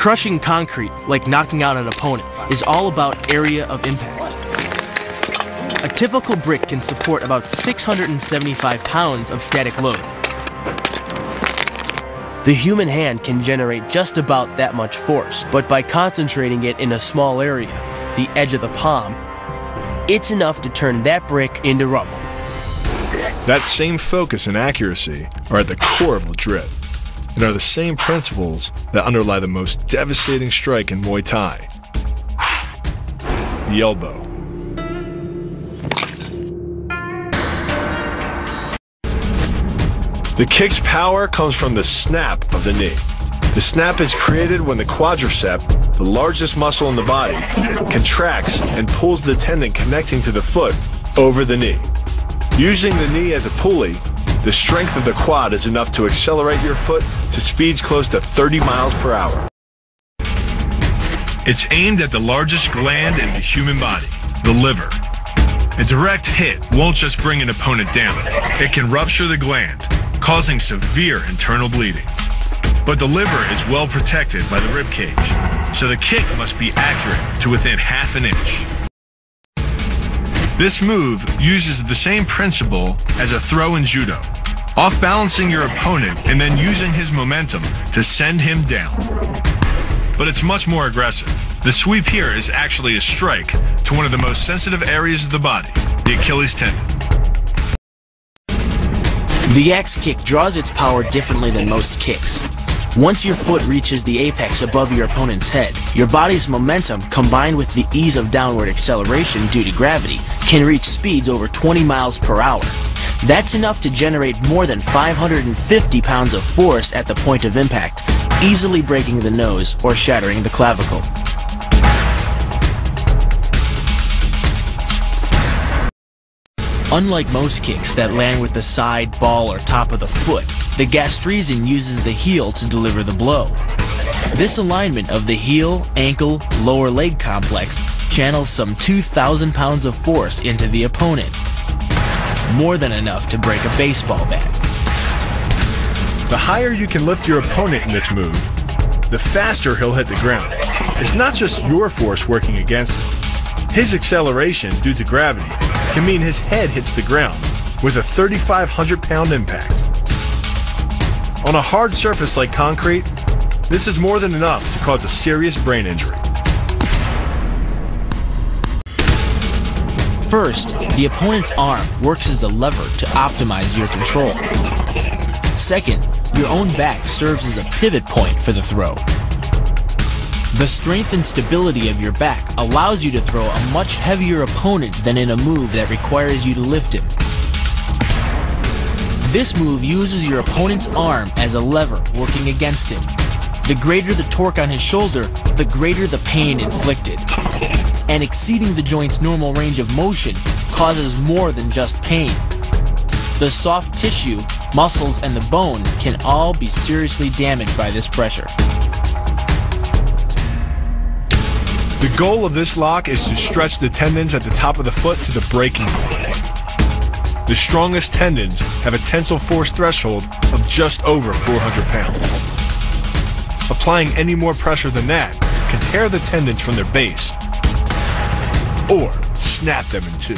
Crushing concrete, like knocking out an opponent, is all about area of impact. A typical brick can support about 675 pounds of static load. The human hand can generate just about that much force, but by concentrating it in a small area, the edge of the palm, it's enough to turn that brick into rubble. That same focus and accuracy are at the core of Madrid, and are the same principles that underlie the most devastating strike in Muay Thai: the elbow. The kick's power comes from the snap of the knee. The snap is created when the quadricep, the largest muscle in the body, contracts and pulls the tendon connecting to the foot over the knee. Using the knee as a pulley, the strength of the quad is enough to accelerate your foot to speeds close to 30 miles per hour. It's aimed at the largest gland in the human body, the liver. A direct hit won't just bring an opponent down. It can rupture the gland, causing severe internal bleeding. But the liver is well protected by the rib cage, so the kick must be accurate to within half an inch. This move uses the same principle as a throw in judo, off-balancing your opponent and then using his momentum to send him down. But it's much more aggressive. The sweep here is actually a strike to one of the most sensitive areas of the body, the Achilles tendon. The axe kick draws its power differently than most kicks. Once your foot reaches the apex above your opponent's head, your body's momentum, combined with the ease of downward acceleration due to gravity, can reach speeds over 20 miles per hour. That's enough to generate more than 550 pounds of force at the point of impact, easily breaking the nose or shattering the clavicle. Unlike most kicks that land with the side, ball, or top of the foot, the gastrezing uses the heel to deliver the blow. This alignment of the heel, ankle, lower leg complex channels some 2,000 pounds of force into the opponent. More than enough to break a baseball bat. The higher you can lift your opponent in this move, the faster he'll hit the ground. It's not just your force working against him. His acceleration due to gravity can mean his head hits the ground with a 3,500-pound impact. On a hard surface like concrete, this is more than enough to cause a serious brain injury. First, the opponent's arm works as a lever to optimize your control. Second, your own back serves as a pivot point for the throw. The strength and stability of your back allows you to throw a much heavier opponent than in a move that requires you to lift him. This move uses your opponent's arm as a lever working against him. The greater the torque on his shoulder, the greater the pain inflicted. And exceeding the joint's normal range of motion causes more than just pain. The soft tissue, muscles, and the bone can all be seriously damaged by this pressure. The goal of this lock is to stretch the tendons at the top of the foot to the breaking point. The strongest tendons have a tensile force threshold of just over 400 pounds. Applying any more pressure than that can tear the tendons from their base or snap them in two.